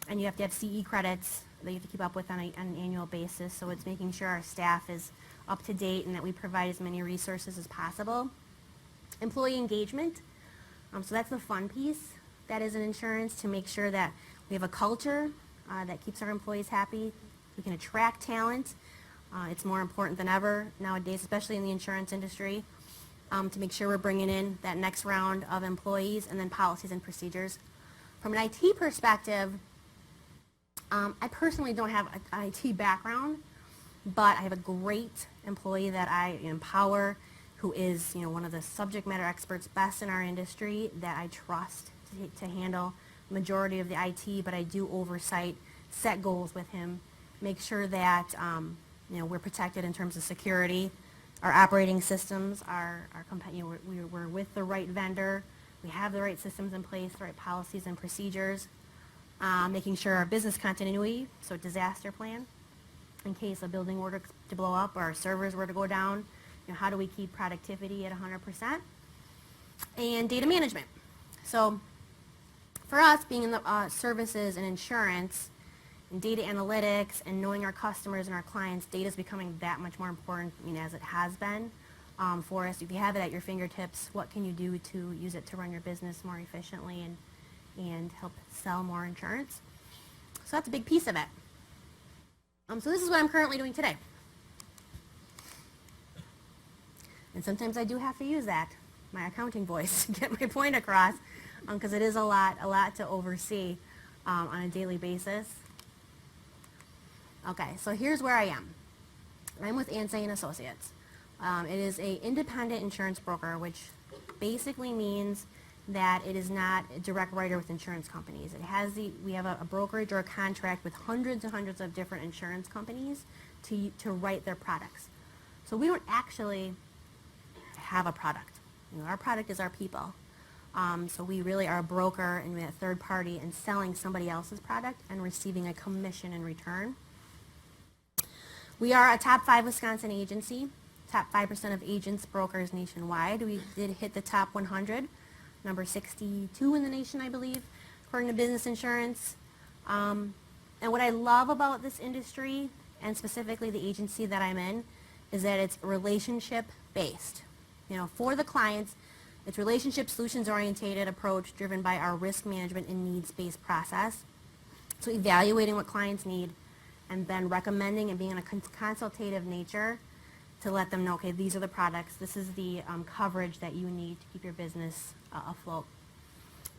C: and you have to have CE credits that you have to keep up with on an annual basis. So it's making sure our staff is up to date and that we provide as many resources as possible. Employee engagement. So that's the fun piece that is in insurance, to make sure that we have a culture that keeps our employees happy. We can attract talent. It's more important than ever nowadays, especially in the insurance industry, to make sure we're bringing in that next round of employees, and then policies and procedures. From an IT perspective, I personally don't have an IT background, but I have a great employee that I empower, who is one of the subject matter experts best in our industry, that I trust to handle the majority of the IT, but I do oversight, set goals with him, make sure that we're protected in terms of security. Our operating systems we're with the right vendor. We have the right systems in place, the right policies and procedures. Making sure our business continuity, so disaster plan, in case a building were to blow up or our servers were to go down, how do we keep productivity at 100%? And data management. So For us, being in the services and insurance and data analytics and knowing our customers and our clients, data is becoming that much more important, as it has been for us. If you have it at your fingertips, what can you do to use it to run your business more efficiently and help sell more insurance? So that's a big piece of it. So this is what I'm currently doing today. And sometimes I do have to use that, my accounting voice, to get my point across, because it is a lot to oversee on a daily basis. Okay, so here's where I am. I'm with Ansay & Associates. It is an independent insurance broker, which basically means that it is not a direct writer with insurance companies. We have a brokerage or a contract with hundreds and hundreds of different insurance companies to write their products. So we don't actually have a product. Our product is our people. So we really are a broker and we're a third party and selling somebody else's product and receiving a commission in return. We are a top 5 Wisconsin agency, top 5% of agents, brokers nationwide. We did hit the top 100, number 62 in the nation, I believe, according to Business Insurance. And what I love about this industry, and specifically the agency that I'm in, is that it's relationship based. For the clients, it's relationship solutions oriented approach driven by our risk management and needs-based process. So evaluating what clients need and then recommending and being in a consultative nature to let them know, okay, these are the products, this is the coverage that you need to keep your business afloat.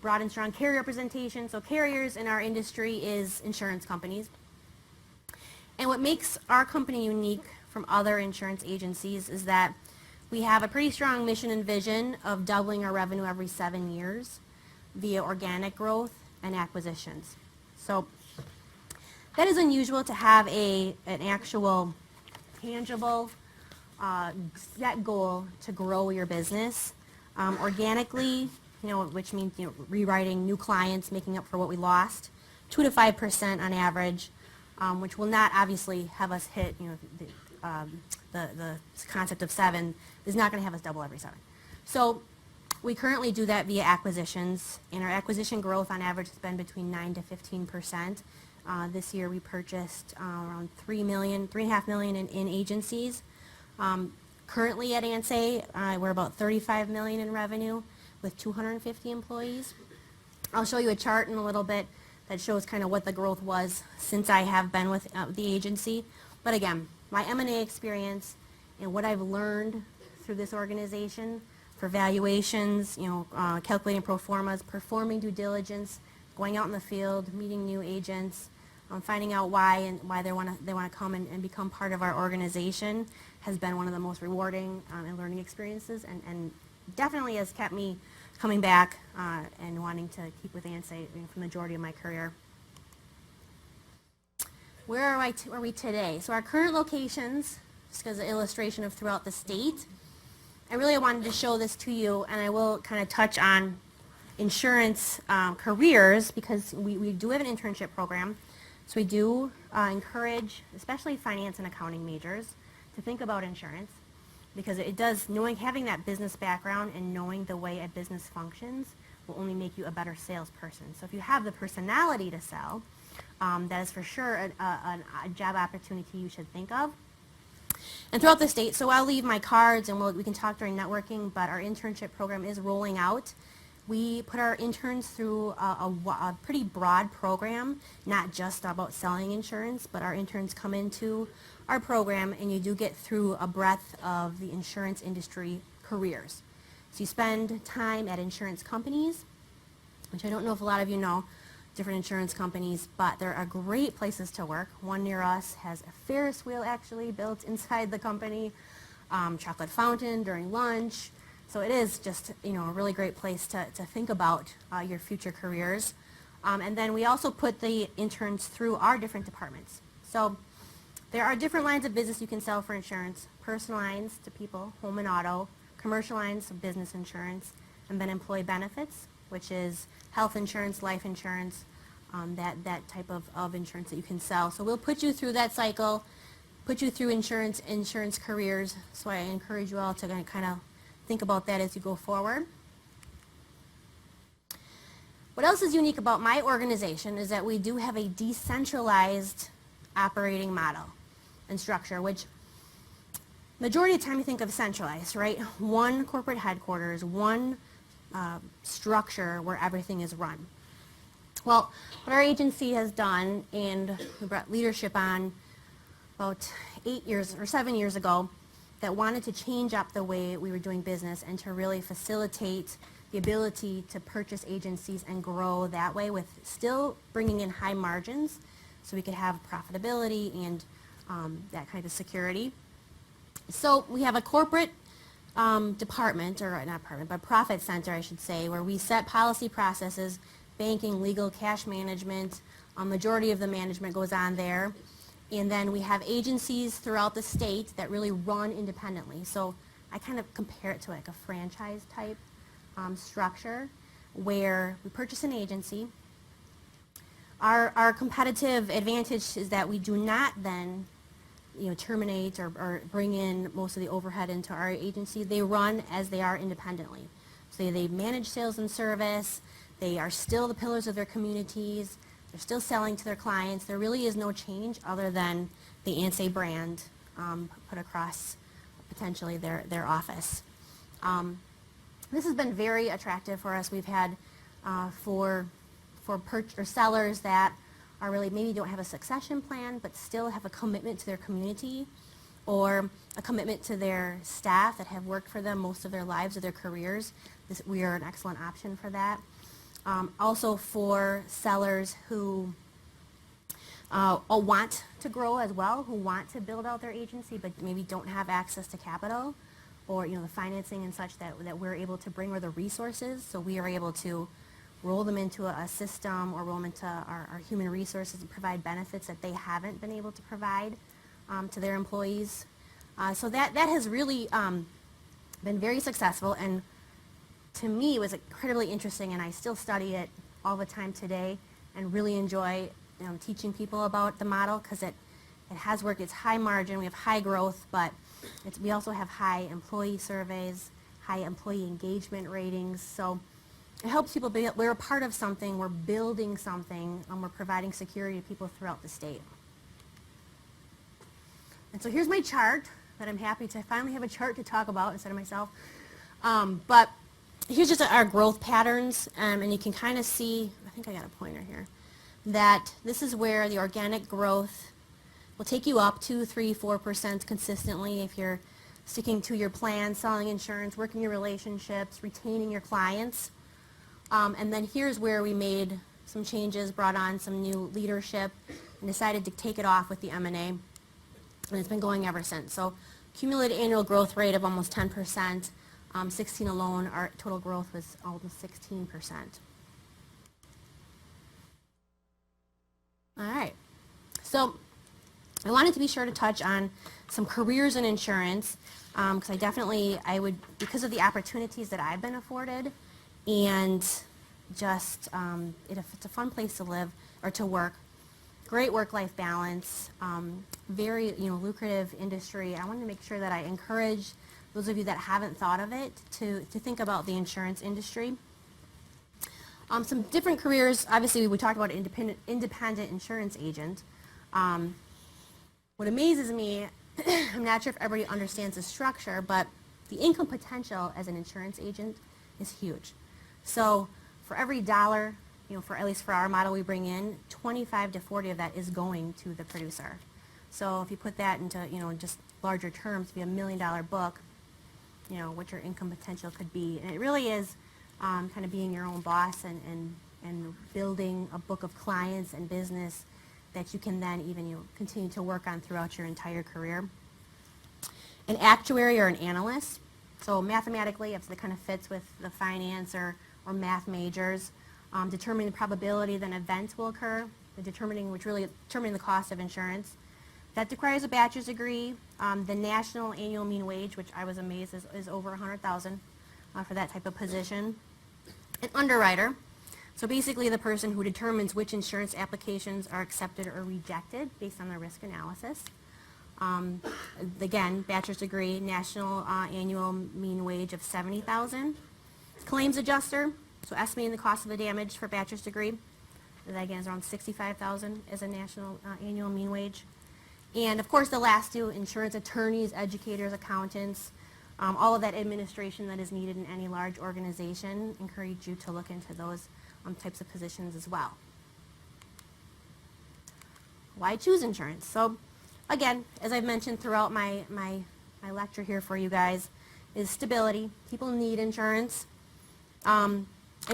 C: Broad and strong carrier representation. So carriers in our industry is insurance companies. And what makes our company unique from other insurance agencies is that we have a pretty strong mission and vision of doubling our revenue every 7 years via organic growth and acquisitions. So that is unusual to have an actual tangible set goal to grow your business organically, which means rewriting new clients, making up for what we lost, 2 to 5% on average, which will not obviously have us hit the concept of 7 is not going to have us double every 7. So we currently do that via acquisitions, and our acquisition growth on average has been between 9 to 15%. This year we purchased around $3.5 million in agencies. Currently at Ansay, we're about $35 million in revenue with 250 employees. I'll show you a chart in a little bit that shows kind of what the growth was since I have been with the agency. But again, my M&A experience and what I've learned through this organization for valuations, calculating pro formas, performing due diligence, going out in the field, meeting new agents, finding out why they want to come and become part of our organization has been one of the most rewarding and learning experiences, and definitely has kept me coming back and wanting to keep with Ansay for the majority of my career. Where are we today? So our current locations, just as an illustration of throughout the state, I really wanted to show this to you, and I will kind of touch on insurance careers because we do have an internship program. So we do encourage, especially finance and accounting majors, to think about insurance because it does, having that business background and knowing the way a business functions will only make you a better salesperson. So if you have the personality to sell, that is for sure a job opportunity you should think of. And throughout the state, so I'll leave my cards and we can talk during networking, but our internship program is rolling out. We put our interns through a pretty broad program, not just about selling insurance, but our interns come into our program and you do get through a breadth of the insurance industry careers. So you spend time at insurance companies, which I don't know if a lot of you know, different insurance companies, but there are great places to work. One near us has a Ferris wheel actually built inside the company, chocolate fountain during lunch. So it is just a really great place to think about your future careers. And then we also put the interns through our different departments. So there are different lines of business you can sell for insurance: personal lines to people, home and auto; commercial lines, business insurance; and then employee benefits, which is health insurance, life insurance, that type of insurance that you can sell. So we'll put you through that cycle, put you through insurance careers. So I encourage you all to kind of think about that as you go forward. What else is unique about my organization is that we do have a decentralized operating model and structure, which majority of the time you think of centralized, right? One corporate headquarters, one structure where everything is run. Well, what our agency has done, and we brought leadership on about 8 years or 7 years ago, that wanted to change up the way we were doing business and to really facilitate the ability to purchase agencies and grow that way with still bringing in high margins so we could have profitability and that kind of security. So we have a corporate department, or not department, but profit center, I should say, where we set policy processes, banking, legal, cash management. A majority of the management goes on there. And then we have agencies throughout the state that really run independently. So I kind of compare it to like a franchise type structure where we purchase an agency. Our competitive advantage is that we do not then terminate or bring in most of the overhead into our agency. They run as they are independently. So they manage sales and service. They are still the pillars of their communities. They're still selling to their clients. There really is no change other than the ANSE brand put across potentially their office. This has been very attractive for us. We've had for sellers that are really maybe don't have a succession plan but still have a commitment to their community or a commitment to their staff that have worked for them most of their lives or their careers. We are an excellent option for that. Also for sellers who want to grow as well, who want to build out their agency but maybe don't have access to capital or the financing and such that we're able to bring, or the resources. So we are able to roll them into a system or roll them into our human resources and provide benefits that they haven't been able to provide to their employees. So that has really been very successful, and to me it was incredibly interesting, and I still study it all the time today and really enjoy teaching people about the model because it has worked. It's high margin, we have high growth, but we also have high employee surveys, high employee engagement ratings. So it helps people we're a part of something, we're building something, and we're providing security to people throughout the state. And so here's my chart that I'm happy to finally have a chart to talk about instead of myself. But here's just our growth patterns, and you can kind of see, I think I got a pointer here, that this is where the organic growth will take you up 2, 3, 4% consistently if you're sticking to your plan, selling insurance, working your relationships, retaining your clients. And then here's where we made some changes, brought on some new leadership, and decided to take it off with the M&A. And it's been going ever since. So cumulative annual growth rate of almost 10%. 16 alone, our total growth was almost 16%. All right. So I wanted to be sure to touch on some careers in insurance because I would, because of the opportunities that I've been afforded, and just it's a fun place to live or to work. Great work-life balance, very lucrative industry. I wanted to make sure that I encourage those of you that haven't thought of it to think about the insurance industry. Some different careers. Obviously, we talked about independent insurance agent. What amazes me, I'm not sure if everybody understands the structure, but the income potential as an insurance agent is huge. So for every dollar, for at least for our model we bring in, 25 to 40 of that is going to the producer. So if you put that into just larger terms, if you have $1 million book, what your income potential could be. And it really is kind of being your own boss and building a book of clients and business that you can then even continue to work on throughout your entire career. An actuary or an analyst. So mathematically, if it kind of fits with the finance or math majors, determining the probability that events will occur, determining the cost of insurance. That requires a bachelor's degree. The national annual mean wage, which I was amazed is over $100,000 for that type of position. An underwriter. So basically the person who determines which insurance applications are accepted or rejected based on the risk analysis. Again, bachelor's degree, national annual mean wage of $70,000. Claims adjuster. So estimating the cost of the damage for a bachelor's degree, that again is around $65,000 as a national annual mean wage. And of course the last two, insurance attorneys, educators, accountants, all of that administration that is needed in any large organization. Encourage you to look into those types of positions as well. Why choose insurance? So again, as I've mentioned throughout my lecture here for you guys, is stability. People need insurance. An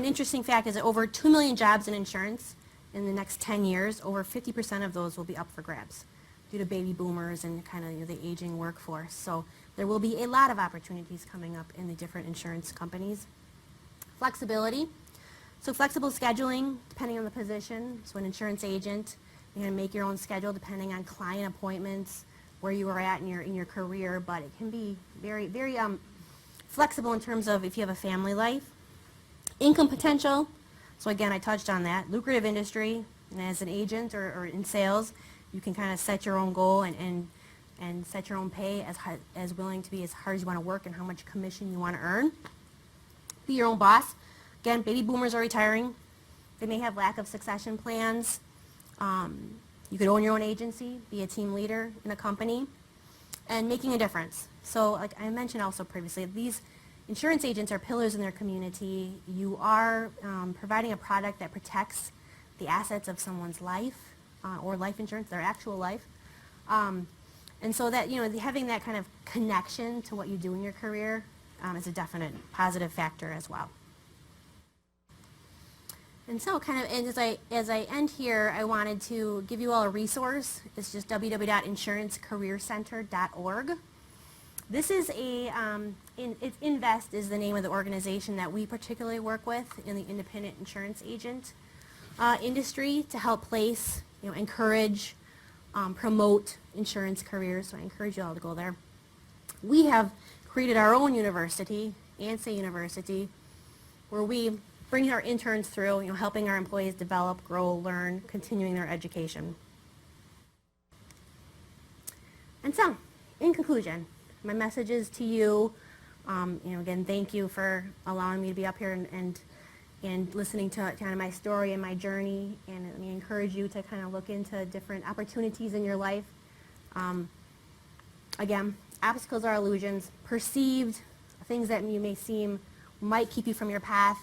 C: interesting fact is that over 2 million jobs in insurance in the next 10 years, over 50% of those will be up for grabs due to baby boomers and kind of the aging workforce. So there will be a lot of opportunities coming up in the different insurance companies. Flexibility. So flexible scheduling, depending on the position. So an insurance agent, you're going to make your own schedule depending on client appointments, where you are at in your career, but it can be very, very flexible in terms of if you have a family life. Income potential. So again, I touched on that. Lucrative industry, and as an agent or in sales, you can kind of set your own goal and set your own pay as willing to be as hard as you want to work and how much commission you want to earn. Be your own boss. Again, baby boomers are retiring. They may have lack of succession plans. You could own your own agency, be a team leader in a company, and making a difference. So like I mentioned also previously, these insurance agents are pillars in their community. You are providing a product that protects the assets of someone's life or life insurance, their actual life. And so that, having that kind of connection to what you do in your career is a definite positive factor as well. And so kind of as I end here, I wanted to give you all a resource. It's just www.insurancecareercenter.org. This is Invest is the name of the organization that we particularly work with in the independent insurance agent industry to help place, encourage, promote insurance careers. So I encourage you all to go there. We have created our own university, ANSA University, where we bring our interns through, helping our employees develop, grow, learn, continuing their education. And so, in conclusion, my message is to you, again, thank you for allowing me to be up here and listening to kind of my story and my journey, and let me encourage you to kind of look into different opportunities in your life. Again, obstacles are illusions, perceived things that you may seem might keep you from your path,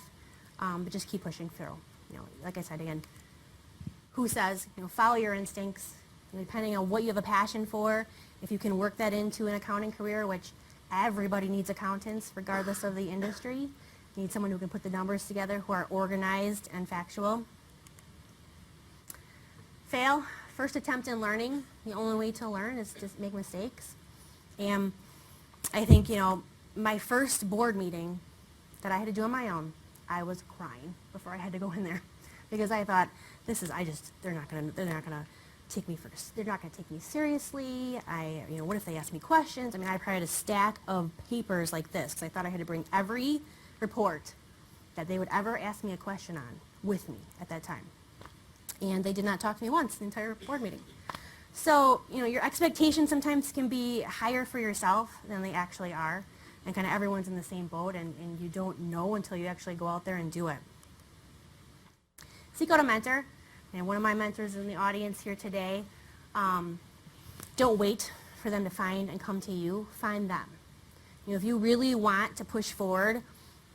C: but just keep pushing through. Like I said again, who says, follow your instincts, depending on what you have a passion for. If you can work that into an accounting career, which everybody needs accountants regardless of the industry. You need someone who can put the numbers together, who are organized and factual. Fail. First attempt in learning. The only way to learn is just make mistakes. And I think, my first board meeting that I had to do on my own, I was crying before I had to go in there because I thought, they're not gonna take me seriously. What if they ask me questions? I probably had a stack of papers like this because I thought I had to bring every report that they would ever ask me a question on with me at that time. And they did not talk to me once the entire board meeting. So, your expectations sometimes can be higher for yourself than they actually are. And kind of everyone's in the same boat, and you don't know until you actually go out there and do it. Seek out a mentor. And one of my mentors in the audience here today, don't wait for them to find and come to you. Find them. If you really want to push forward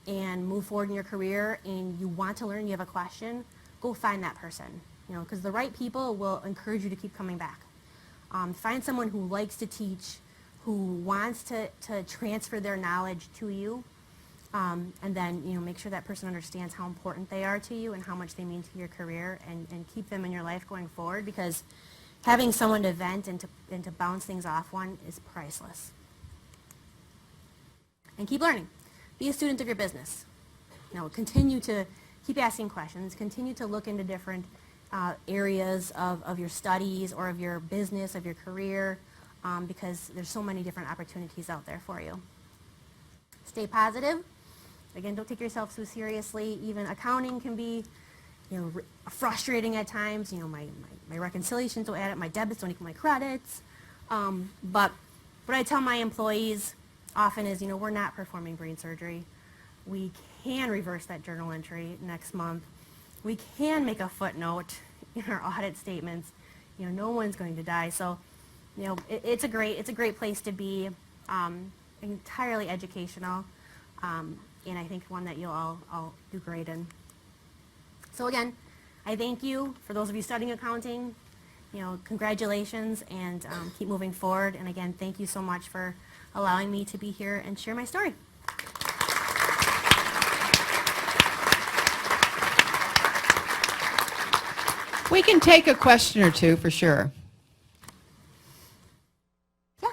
C: and move forward in your career and you want to learn, you have a question, go find that person. Because the right people will encourage you to keep coming back. Find someone who likes to teach, who wants to transfer their knowledge to you, and then make sure that person understands how important they are to you and how much they mean to your career, and keep them in your life going forward, because having someone to vent and to bounce things off one is priceless. And keep learning. Be a student of your business. Continue to keep asking questions. Continue to look into different areas of your studies or of your business, of your career, because there's so many different opportunities out there for you. Stay positive. Again, don't take yourself so seriously. Even accounting can be, frustrating at times. My reconciliations don't add up. My debits don't equal my credits. But what I tell my employees often is, we're not performing brain surgery. We can reverse that journal entry next month. We can make a footnote in our audit statements. You know, no one's going to die. So, you know, it's a great place to be, entirely educational, and I think one that you'll all do great in. So again, I thank you. For those of you studying accounting, you know, congratulations, and keep moving forward. And again, thank you so much for allowing me to be here and share my story.
A: We can take a question or two for sure.
C: Yeah.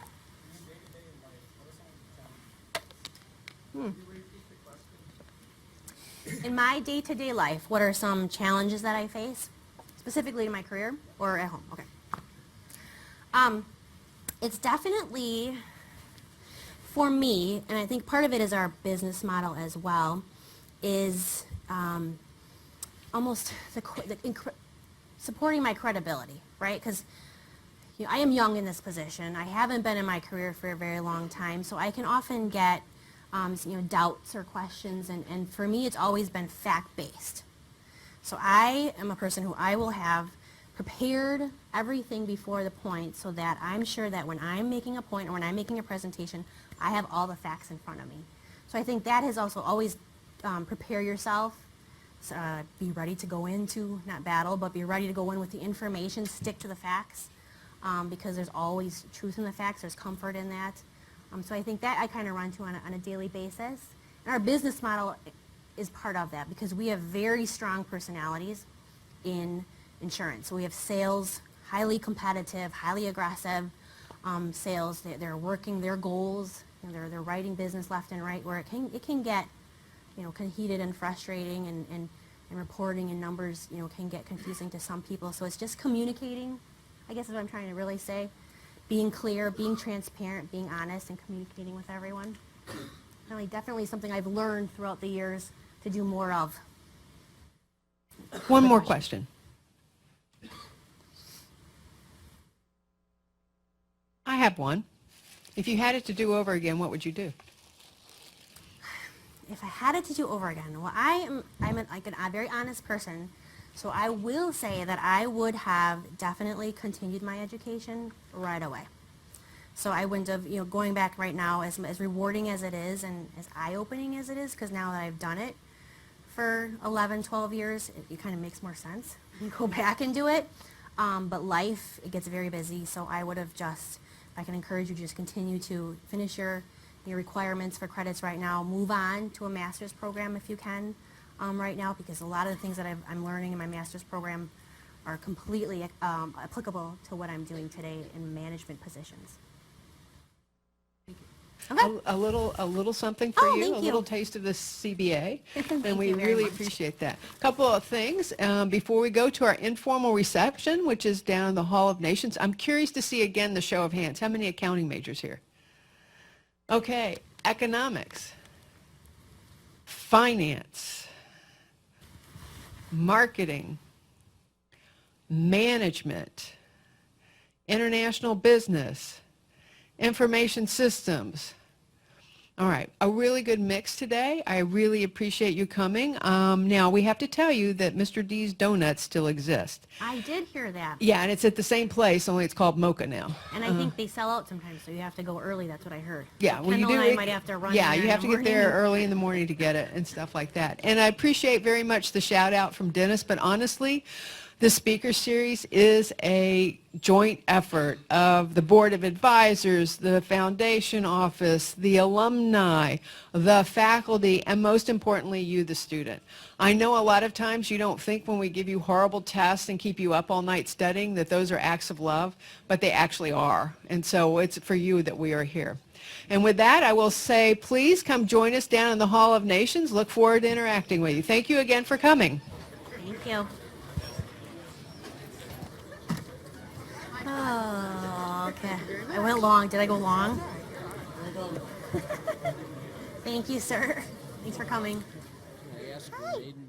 C: In my day-to-day life, what are some challenges that I face, specifically in my career or at home? Okay. It's definitely, for me, and I think part of it is our business model as well, is almost supporting my credibility, right? Because you know, I am young in this position. I haven't been in my career for a very long time, so I can often get you know, doubts or questions, and for me, it's always been fact-based. So I am a person who I will have prepared everything before the point so that I'm sure that when I'm making a point or when I'm making a presentation, I have all the facts in front of me. So I think that has also always prepare yourself, be ready to go into, not battle, but be ready to go in with the information, stick to the facts, because there's always truth in the facts, there's comfort in that. So I think that I kind of run to on a daily basis. And our business model is part of that because we have very strong personalities in insurance. So we have sales, highly competitive, highly aggressive sales. They're working their goals. You know, they're writing business left and right where it can get, you know, kind of heated and frustrating, and reporting and numbers, you know, can get confusing to some people. So it's just communicating, I guess is what I'm trying to really say. Being clear, being transparent, being honest, and communicating with everyone. Definitely something I've learned throughout the years to do more of.
A: One more question. I have one. If you had it to do over again, what would you do?
C: If I had it to do over again, well, I'm a very honest person, so I will say that I would have definitely continued my education right away. So I wouldn't have, you know, going back right now, as rewarding as it is and as eye-opening as it is, because now that I've done it for 11, 12 years, it kind of makes more sense. You go back and do it, but life, it gets very busy, so I would have just, I can encourage you to just continue to finish your requirements for credits right now. Move on to a master's program if you can right now, because a lot of the things that I'm learning in my master's program are completely applicable to what I'm doing today in management positions. Okay.
A: A little something for
C: Oh,
A: you,
C: thank
A: a
C: you.
A: little taste of the CBA,
C: Thank
A: and we
C: you very
A: really
C: much.
A: appreciate that. A couple of things before we go to our informal reception, which is down in the Hall of Nations. I'm curious to see again the show of hands. How many accounting majors here? Okay, economics, finance, marketing, management, international business, information systems. All right, a really good mix today. I really appreciate you coming. Now, we have to tell you that Mr. D's Donuts still exist.
C: I did hear that.
A: Yeah, and it's at the same place, only it's called Mocha now.
C: And I think they sell out sometimes, so you have to go early. That's what I heard.
A: Yeah,
C: so
A: well, you
C: Kendall
A: do.
C: and I might have to run.
A: Yeah,
C: in there
A: you have
C: in
A: to
C: the
A: get there
C: morning.
A: early in the morning to get it and stuff like that. And I appreciate very much the shout out from Dennis, but honestly, the speaker series is a joint effort of the Board of Advisors, the Foundation Office, the alumni, the faculty, and most importantly, you, the student. I know a lot of times you don't think when we give you horrible tests and keep you up all night studying that those are acts of love, but they actually are. And so it's for you that we are here. And with that, I will say, please come join us down in the Hall of Nations. Look forward to interacting with you. Thank you again for coming.
C: Thank you. Oh, okay. I went long. Did I go long? Thank you, sir. Thanks for coming.
D: I asked her maiden